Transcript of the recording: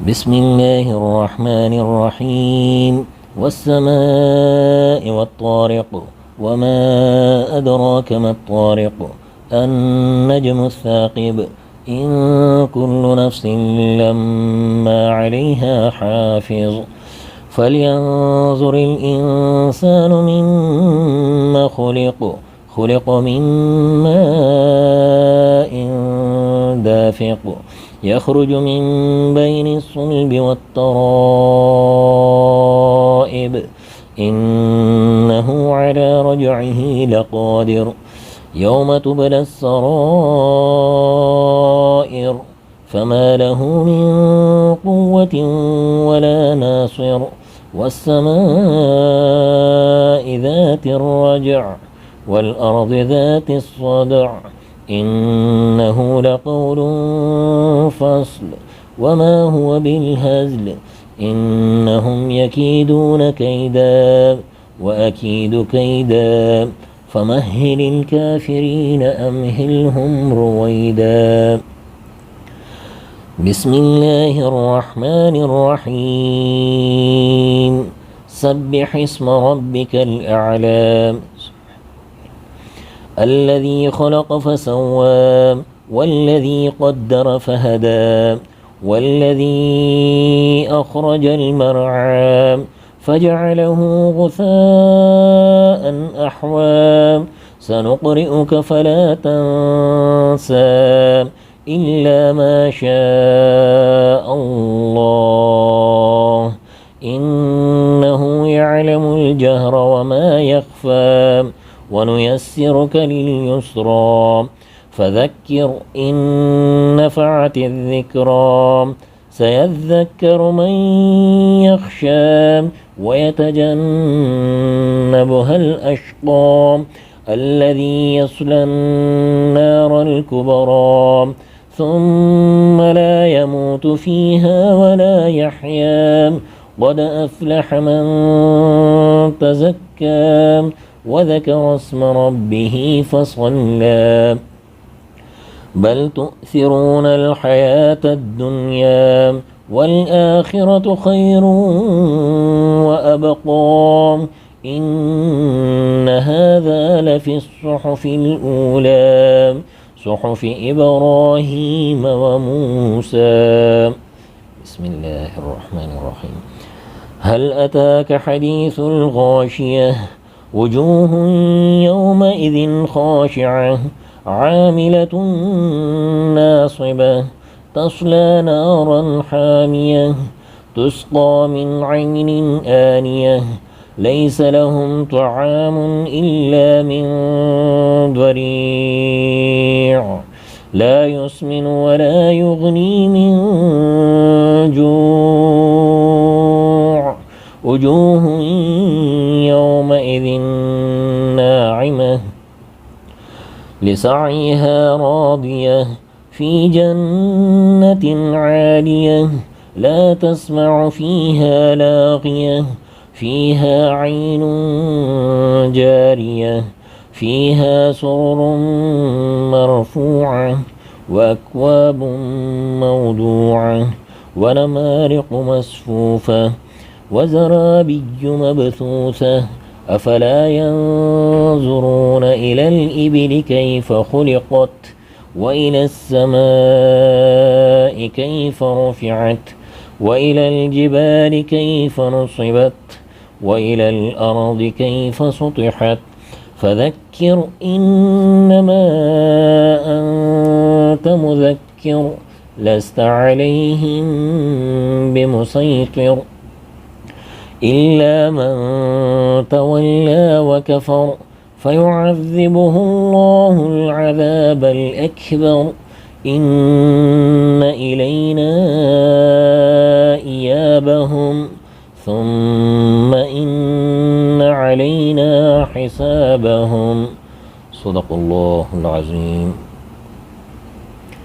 بسم الله الرحمن الرحيم والسماء والطارق وما أدراك ما الطارق النجم الثاقب إن كل نفس لما عليها حافظ فلينظر الإنسان مما خلق من ماء دافق يخرج من بين الصلب والترائب إنه على رجعه لقادر يوم تبلى السرائر فما له من قوة ولا ناصر والسماء ذات الرجع والأرض ذات الصدع إنه لقول فصل وما هو بالهزل إنهم يكيدون كيدا وأكيد كيدا فمهل الكافرين أمهلهم رويدا. بسم الله الرحمن الرحيم سبح اسم ربك الأعلى الذي خلق فسوى والذي قدر فهدى والذي أخرج المرعى فجعله غثاء أحوى سنقرئك فلا تنسى إلا ما شاء الله إنه يعلم الجهر وما يخفى ونيسرك لليسرى فذكر إن نفعت الذكرى سيذكر من يخشى ويتجنبها الأشقى الذي يصلى النار الكبرى ثم لا يموت فيها ولا يحيا قد أفلح من تزكى وذكر اسم ربه فصلى بل تؤثرون الحياة الدنيا والآخرة خير وأبقى إن هذا لفي الصحف الأولى صحف إبراهيم وموسى. بسم الله الرحمن الرحيم هل أتاك حديث الغاشية وجوه يومئذ خاشعة عاملة ناصبة تصلى نارا حامية تسقى من عين آنية ليس لهم طعام إلا من ضريع لا يسمن ولا يغني من جوع وجوه يومئذ ناعمة لسعيها راضية في جنة عالية لا تسمع فيها لاغية فيها عين جارية فيها سرر مرفوعة وأكواب موضوعة ونمارق مسفوفة وزرابي مبثوثة أفلا ينظرون إلى الإبل كيف خلقت وإلى السماء كيف رفعت وإلى الجبال كيف نصبت وإلى الأرض كيف سطحت فذكر إنما أنت مذكر لست عليهم بمسيطر إلا من تولى وكفر فيعذبه الله العذاب الأكبر إن إلينا إيابهم ثم إن علينا حسابهم صدق الله العظيم.